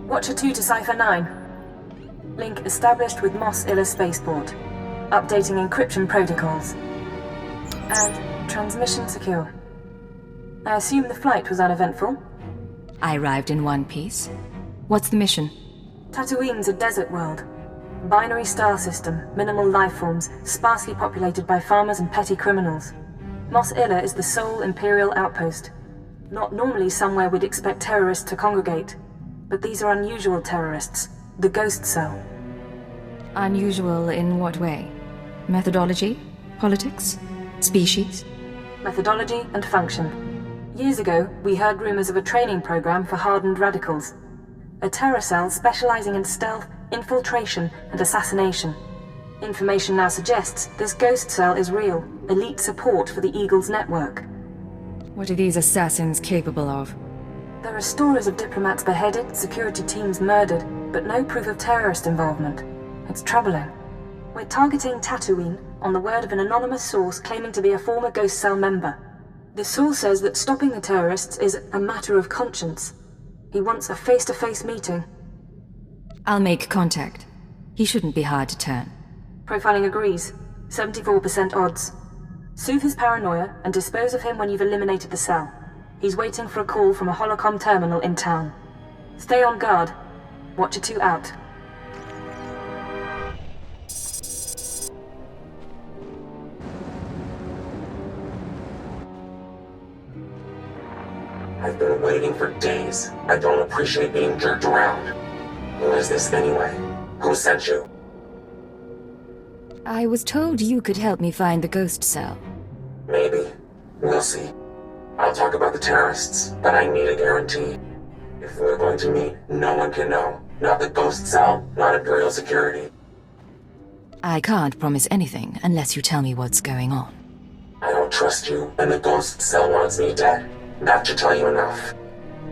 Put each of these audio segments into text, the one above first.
Watcher 2 to Cipher 9. Link established with Mos Illa Spaceport. Updating encryption protocols. And transmission secure. I assume the flight was uneventful? I arrived in one piece. What's the mission? Tatooine's a desert world. Binary star system, minimal life forms, sparsely populated by farmers and petty criminals. Mos Illa is the sole Imperial outpost. Not normally somewhere we'd expect terrorists to congregate. But these are unusual terrorists. The Ghost Cell. Unusual in what way? Methodology? Politics? Species? Methodology and function. Years ago, we heard rumors of a training program for hardened radicals. A terror cell specializing in stealth, infiltration, and assassination. Information now suggests this Ghost Cell is real, elite support for the Eagles network. What are these assassins capable of? There are stories of diplomats beheaded, security teams murdered, but no proof of terrorist involvement. It's troubling. We're targeting Tatooine on the word of an anonymous source claiming to be a former Ghost Cell member. The source says that stopping the terrorists is a matter of conscience. He wants a face-to-face meeting. I'll make contact. He shouldn't be hard to turn. Profiling agrees. 74% odds. Soothe his paranoia and dispose of him when you've eliminated the cell. He's waiting for a call from a holocom terminal in town. Stay on guard. Watcher 2 out. I've been waiting for days. I don't appreciate being jerked around. Who is this anyway? Who sent you? I was told you could help me find the Ghost Cell. Maybe. We'll see. I'll talk about the terrorists, but I need a guarantee. If we're going to meet, no one can know. Not the Ghost Cell, not Imperial security. I can't promise anything unless you tell me what's going on. I don't trust you, and the Ghost Cell wants me dead. That should tell you enough.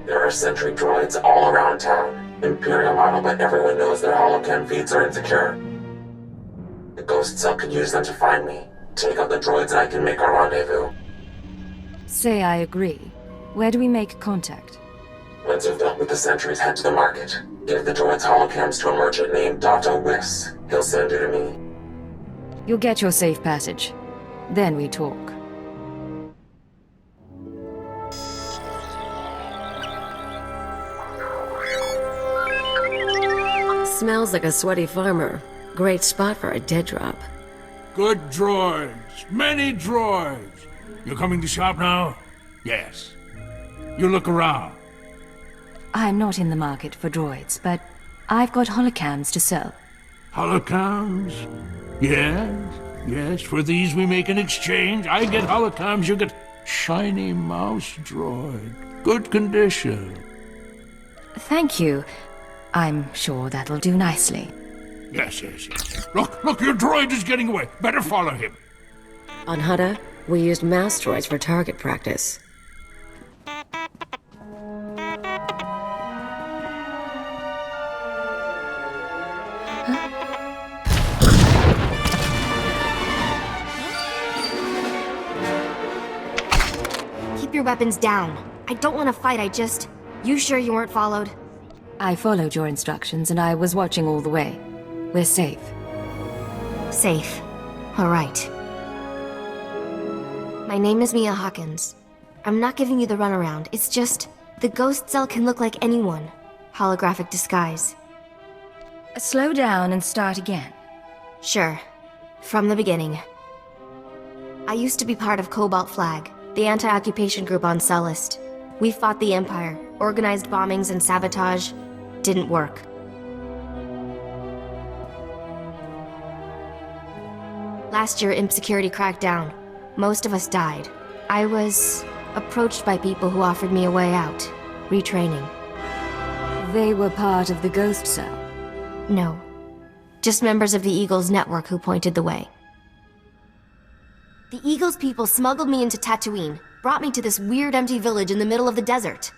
There are sentry droids all around town. Imperial model, but everyone knows their holocam feeds are insecure. The Ghost Cell could use them to find me. Take out the droids and I can make a rendezvous. Say I agree. Where do we make contact? Once you've dealt with the sentries, head to the market. Give the droids holocams to a merchant named Dr. Wiss. He'll send you to me. You'll get your safe passage. Then we talk. Smells like a sweaty farmer. Great spot for a dead drop. Good droids. Many droids. You coming to shop now? Yes. You look around. I'm not in the market for droids, but I've got holocams to sell. Holocams? Yes. For these we make an exchange. I get holocams, you get shiny mouse droid. Good condition. Thank you. I'm sure that'll do nicely. Yes. Look, your droid is getting away. Better follow him. On Hutta, we used mouse droids for target practice. Keep your weapons down. I don't want to fight, You sure you weren't followed? I followed your instructions and I was watching all the way. We're safe. Safe. All right. My name is Mia Hawkins. I'm not giving you the runaround. It's just, the Ghost Cell can look like anyone. Holographic disguise. Slow down and start again. Sure. From the beginning. I used to be part of Cobalt Flag, the anti-occupation group on Sullust. We fought the Empire, organized bombings and sabotage. Didn't work. Last year, Imp Security cracked down. Most of us died. I was approached by people who offered me a way out. Retraining. They were part of the Ghost Cell. No. Just members of the Eagles network who pointed the way. The Eagles people smuggled me into Tatooine, brought me to this weird empty village in the middle of the desert.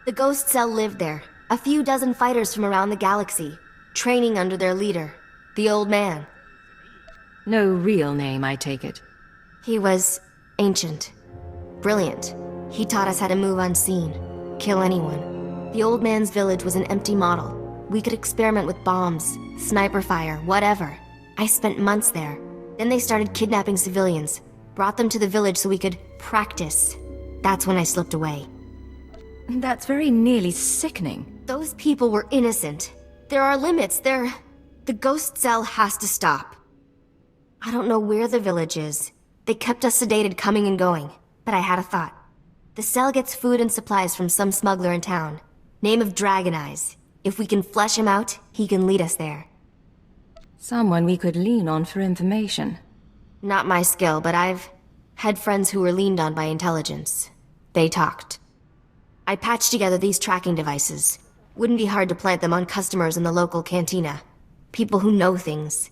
The Ghost Cell lived there, a few dozen fighters from around the galaxy, training under their leader, the Old Man. No real name, I take it. He was ancient. Brilliant. He taught us how to move unseen, kill anyone, The old man's village was an empty model. We could experiment with bombs, sniper fire, whatever. I spent months there. Then they started kidnapping civilians, brought them to the village so we could practice. That's when I slipped away. That's very nearly sickening. Those people were innocent. There are limits. The ghost cell has to stop. I don't know where the village is. They kept us sedated coming and going, but I had a thought. The cell gets food and supplies from some smuggler in town. Name of Dragon Eyes. If we can flesh him out, he can lead us there. Someone we could lean on for information. Not my skill, but I've had friends who were leaned on by intelligence. They talked. I patched together these tracking devices. Wouldn't be hard to plant them on customers in the local cantina. People who know things.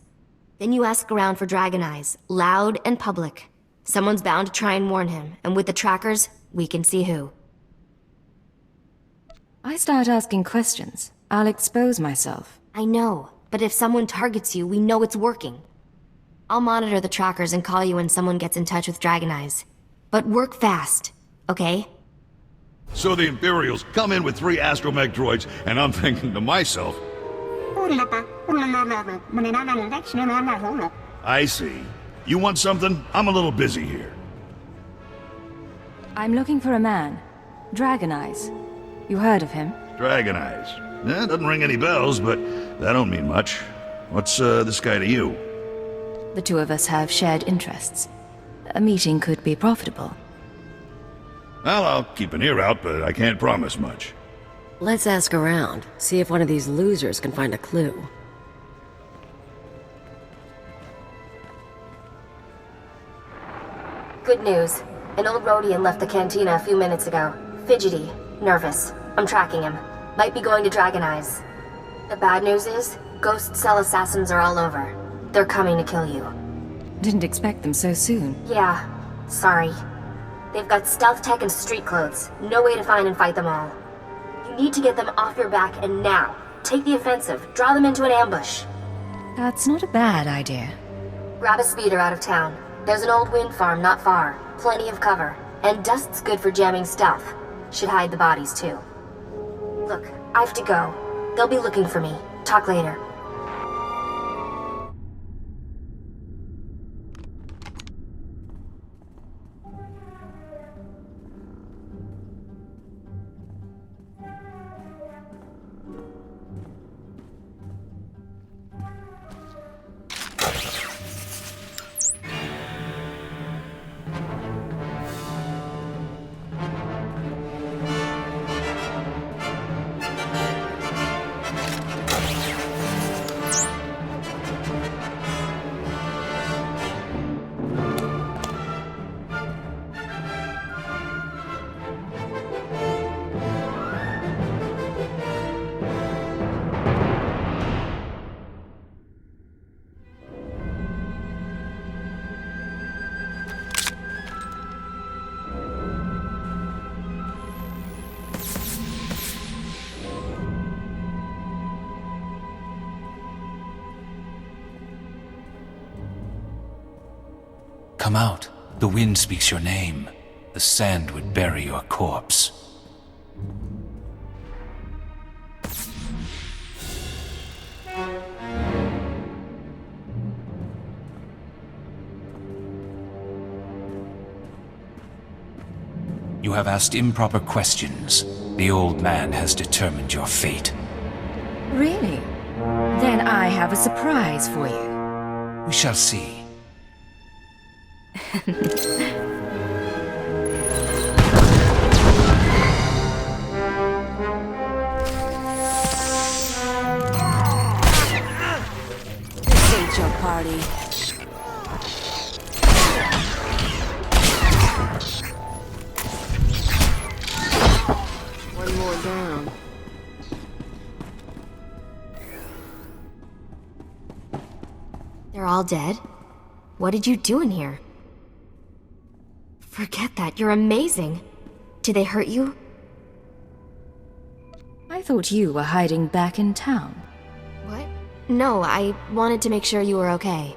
Then you ask around for Dragon Eyes, loud and public. Someone's bound to try and warn him, and with the trackers, we can see who. I start asking questions, I'll expose myself. I know, but if someone targets you, we know it's working. I'll monitor the trackers and call you when someone gets in touch with Dragon Eyes. But work fast, okay? So the Imperials come in with 3 astromech droids, and I'm thinking to myself, I see. You want something? I'm a little busy here. I'm looking for a man. Dragon Eyes. You heard of him? Dragon Eyes. Doesn't ring any bells, but that don't mean much. What's this guy to you? The two of us have shared interests. A meeting could be profitable. Well, I'll keep an ear out, but I can't promise much. Let's ask around, see if one of these losers can find a clue. Good news. An old Rhodian left the cantina a few minutes ago. Fidgety. Nervous. I'm tracking him. Might be going to Dragon Eyes. The bad news is, ghost cell assassins are all over. They're coming to kill you. Didn't expect them so soon. Yeah. Sorry. They've got stealth tech and street clothes. No way to find and fight them all. You need to get them off your back and now. Take the offensive. Draw them into an ambush. That's not a bad idea. Grab a speeder out of town. There's an old wind farm not far. Plenty of cover. And dust's good for jamming stealth. Should hide the bodies too. Look, I have to go. They'll be looking for me. Talk later. Come out. The wind speaks your name. The sand would bury your corpse. You have asked improper questions. The old man has determined your fate. Really? Then I have a surprise for you. We shall see. This ain't your party. One more down. They're all dead? What did you do in here? Forget that, you're amazing. Did they hurt you? I thought you were hiding back in town. What? No, I wanted to make sure you were okay.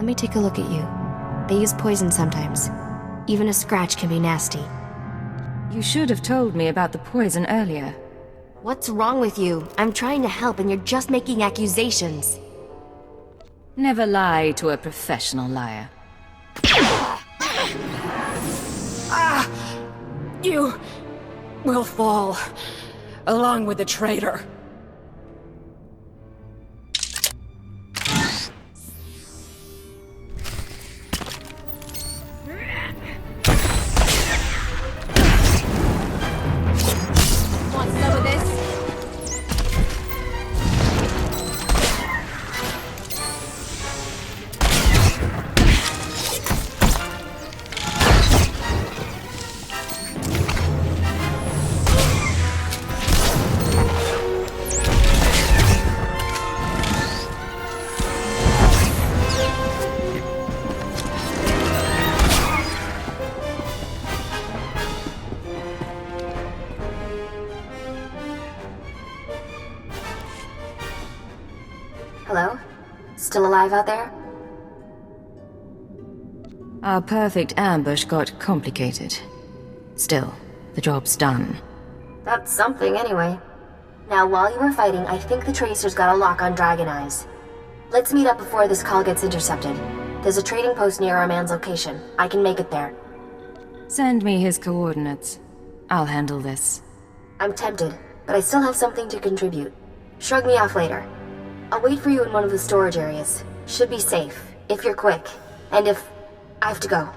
Let me take a look at you. They use poison sometimes. Even a scratch can be nasty. You should have told me about the poison earlier. What's wrong with you? I'm trying to help and you're just making accusations. Never lie to a professional liar. You will fall, along with the traitor. Want some of this? Hello? Still alive out there? Our perfect ambush got complicated. Still, the job's done. That's something anyway. Now, while you were fighting, I think the Tracers got a lock on Dragon Eyes. Let's meet up before this call gets intercepted. There's a trading post near our man's location. I can make it there. Send me his coordinates. I'll handle this. I'm tempted, but I still have something to contribute. Shrug me off later. I'll wait for you in one of the storage areas. Should be safe, if you're quick. And if... I have to go.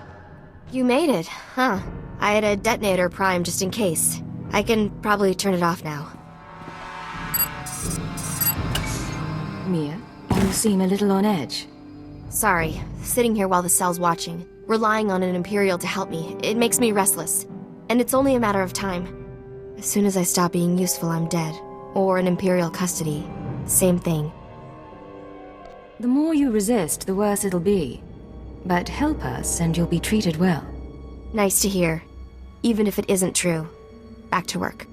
You made it, huh? I had a detonator primed just in case. I can probably turn it off now. Mia, you seem a little on edge. Sorry, sitting here while the cell's watching, relying on an Imperial to help me, it makes me restless. And it's only a matter of time. As soon as I stop being useful, I'm dead. Or in Imperial custody. Same thing. The more you resist, the worse it'll be. But help us and you'll be treated well. Nice to hear. Even if it isn't true. Back to work.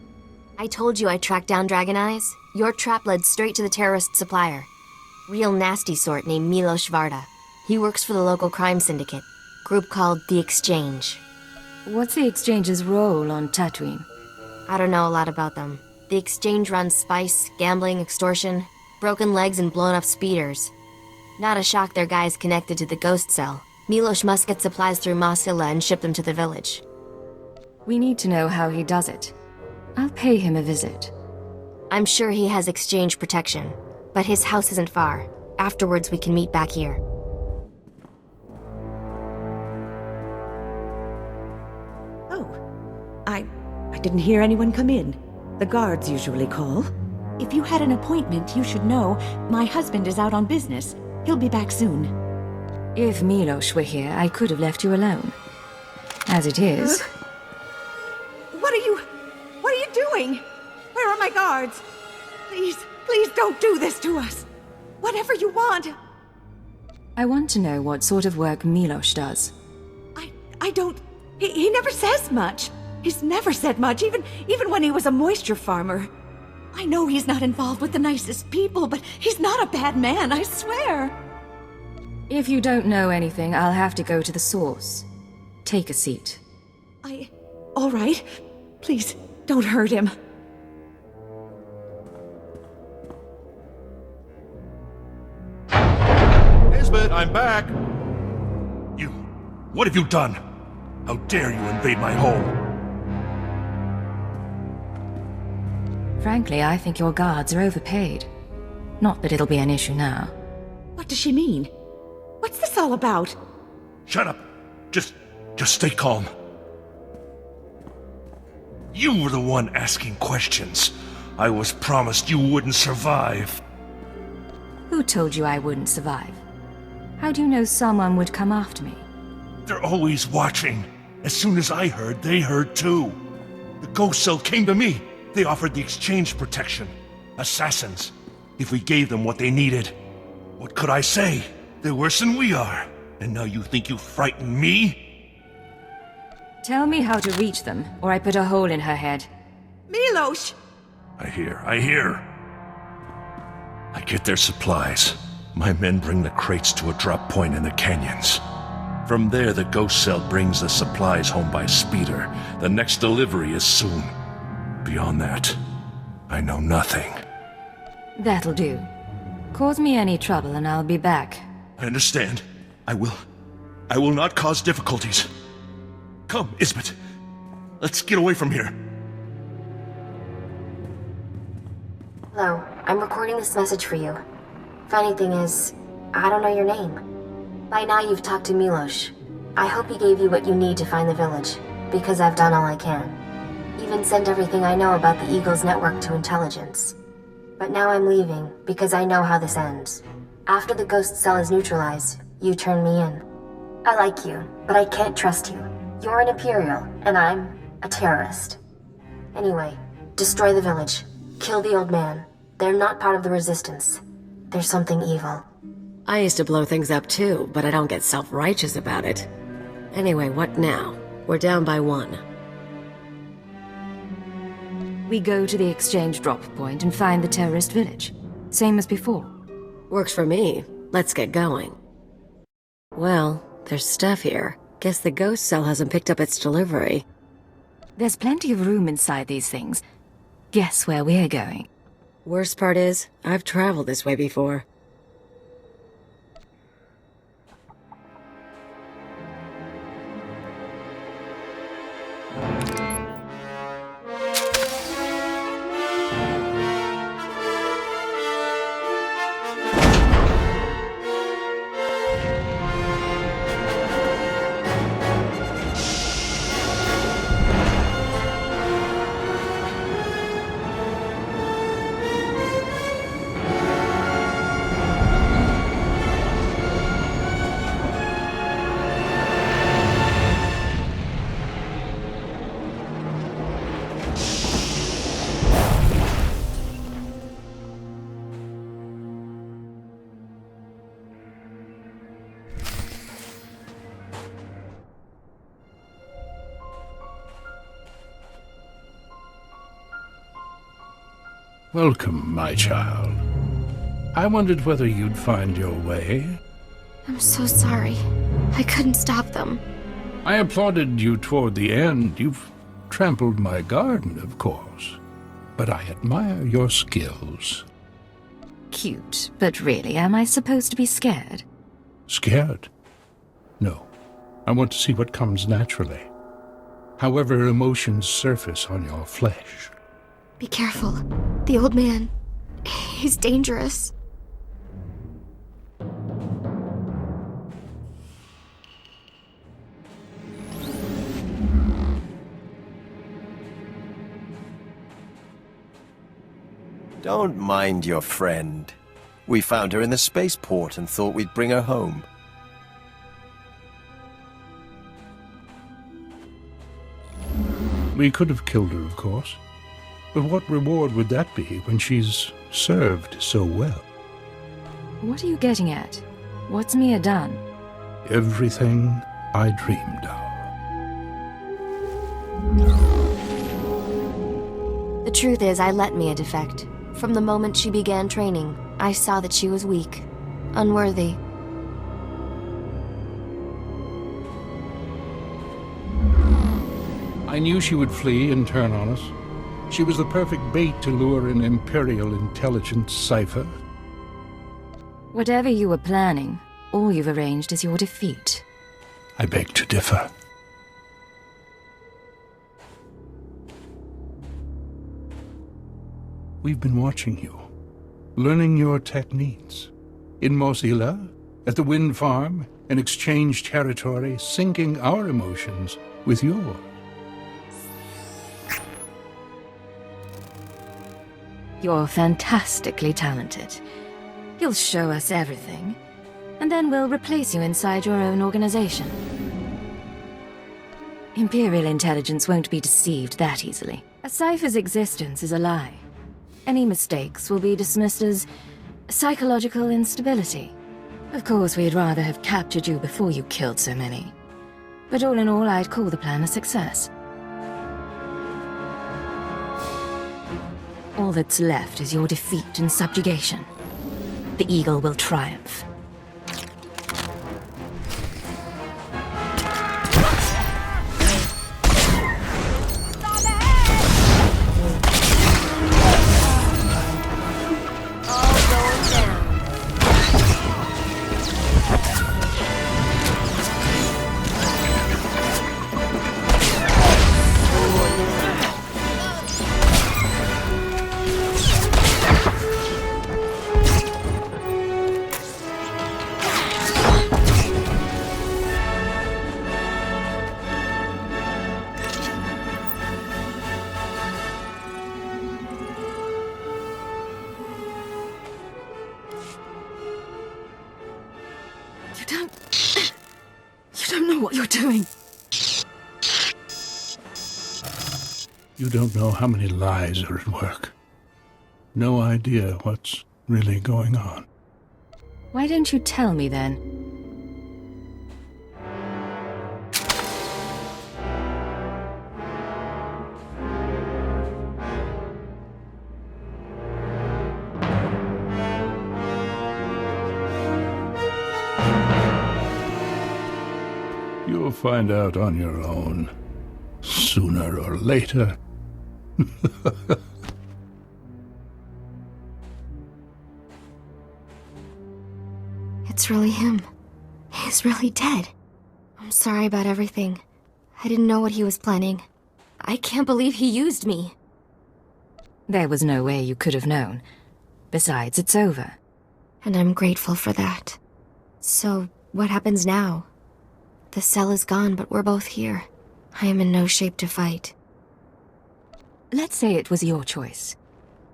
I told you I tracked down Dragon Eyes. Your trap led straight to the terrorist supplier. Real nasty sort named Milos Varda. He works for the local crime syndicate. Group called The Exchange. What's the Exchange's role on Tatooine? I don't know a lot about them. The Exchange runs spice, gambling, extortion, broken legs and blown up speeders. Not a shock their guys connected to the ghost cell. Milos must get supplies through Masilla and ship them to the village. We need to know how he does it. I'll pay him a visit. I'm sure he has Exchange protection, but his house isn't far. Afterwards we can meet back here. Oh, I didn't hear anyone come in. The guards usually call. If you had an appointment, you should know. My husband is out on business. He'll be back soon. If Milos were here, I could have left you alone. As it is... What are you doing? Where are my guards? Please don't do this to us. Whatever you want. I want to know what sort of work Milos does. I don't... He never says much. He's never said much, even when he was a moisture farmer. I know he's not involved with the nicest people, but he's not a bad man, I swear. If you don't know anything, I'll have to go to the source. Take a seat. All right. Please, don't hurt him. Nisbet, I'm back! You... what have you done? How dare you invade my home? Frankly, I think your guards are overpaid. Not that it'll be an issue now. What does she mean? What's this all about? Shut up! Just stay calm. You were the one asking questions. I was promised you wouldn't survive. Who told you I wouldn't survive? How do you know someone would come after me? They're always watching. As soon as I heard, they heard too. The ghost cell came to me. They offered the Exchange protection. Assassins. If we gave them what they needed. What could I say? They're worse than we are. And now you think you frighten me? Tell me how to reach them, or I put a hole in her head. Milos! I hear. I get their supplies. My men bring the crates to a drop point in the canyons. From there, the ghost cell brings the supplies home by speeder. The next delivery is soon. Beyond that, I know nothing. That'll do. Cause me any trouble and I'll be back. I understand. I will not cause difficulties. Come, Isbet. Let's get away from here. Hello, I'm recording this message for you. Funny thing is, I don't know your name. By now you've talked to Milos. I hope he gave you what you need to find the village, because I've done all I can. Even sent everything I know about the Eagle's network to intelligence. But now I'm leaving, because I know how this ends. After the ghost cell is neutralized, you turn me in. I like you, but I can't trust you. You're an Imperial, and I'm a terrorist. Anyway, destroy the village. Kill the old man. They're not part of the resistance. There's something evil. I used to blow things up too, but I don't get self-righteous about it. Anyway, what now? We're down by 1. We go to the exchange drop point and find the terrorist village. Same as before. Works for me. Let's get going. Well, there's stuff here. Guess the ghost cell hasn't picked up its delivery. There's plenty of room inside these things. Guess where we're going? Worst part is, I've traveled this way before. Welcome, my child. I wondered whether you'd find your way. I'm so sorry. I couldn't stop them. I applauded you toward the end. You've trampled my garden, of course. But I admire your skills. Cute, but really, am I supposed to be scared? Scared? No. I want to see what comes naturally. However emotions surface on your flesh. Be careful. The old man. He's dangerous. Don't mind your friend. We found her in the spaceport and thought we'd bring her home. We could have killed her, of course. But what reward would that be when she's served so well? What are you getting at? What's Mia done? Everything I dreamed of. The truth is, I let Mia defect. From the moment she began training, I saw that she was weak, unworthy. I knew she would flee and turn on us. She was the perfect bait to lure an Imperial intelligence cipher. Whatever you were planning, all you've arranged is your defeat. I beg to differ. We've been watching you, learning your techniques. In Mosila, at the wind farm, in exchange territory, syncing our emotions with yours. You're fantastically talented. You'll show us everything, and then we'll replace you inside your own organization. Imperial intelligence won't be deceived that easily. A cipher's existence is a lie. Any mistakes will be dismissed as psychological instability. Of course, we'd rather have captured you before you killed so many. But all in all, I'd call the plan a success. All that's left is your defeat and subjugation. The Eagle will triumph. You don't know what you're doing. You don't know how many lies are at work. No idea what's really going on. Why don't you tell me then? You'll find out on your own, sooner or later. It's really him. He's really dead. I'm sorry about everything. I didn't know what he was planning. I can't believe he used me. There was no way you could have known. Besides, it's over. And I'm grateful for that. So, what happens now? The cell is gone, but we're both here. I am in no shape to fight. Let's say it was your choice.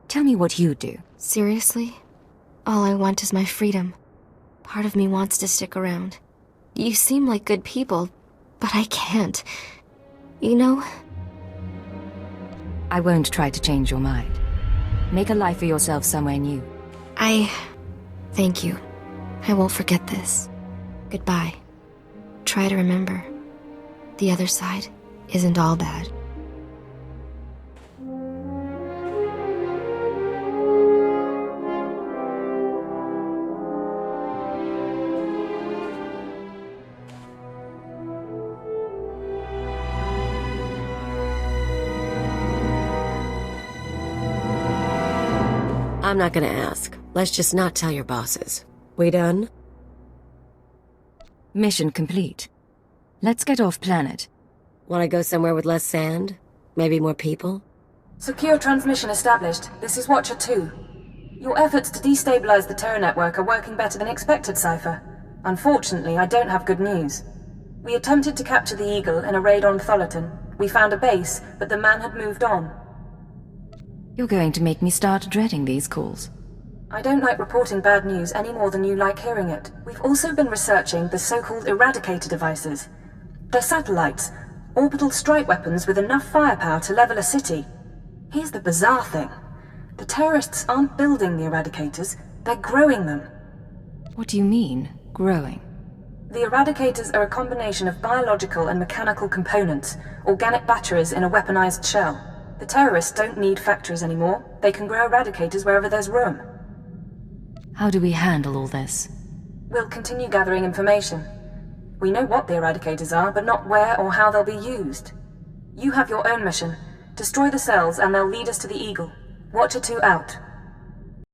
Tell me what you'd do. Seriously? All I want is my freedom. Part of me wants to stick around. You seem like good people, but I can't. You know? I won't try to change your mind. Make a life for yourself somewhere new. Thank you. I won't forget this. Goodbye. Try to remember. The other side isn't all bad. I'm not gonna ask. Let's just not tell your bosses. We done? Mission complete. Let's get off planet. Wanna go somewhere with less sand? Maybe more people? Secure transmission established. This is Watcher 2. Your efforts to destabilize the Terra network are working better than expected, Cypher. Unfortunately, I don't have good news. We attempted to capture the Eagle in a raid on Tholiton. We found a base, but the man had moved on. You're going to make me start dreading these calls. I don't like reporting bad news any more than you like hearing it. We've also been researching the so-called Eradicator devices. They're satellites, orbital strike weapons with enough firepower to level a city. Here's the bizarre thing. The terrorists aren't building the Eradicators, they're growing them. What do you mean, growing? The Eradicators are a combination of biological and mechanical components, organic batteries in a weaponized shell. The terrorists don't need factories anymore. They can grow Eradicators wherever there's room. How do we handle all this? We'll continue gathering information. We know what the Eradicators are, but not where or how they'll be used. You have your own mission. Destroy the cells and they'll lead us to the Eagle. Watcher 2 out.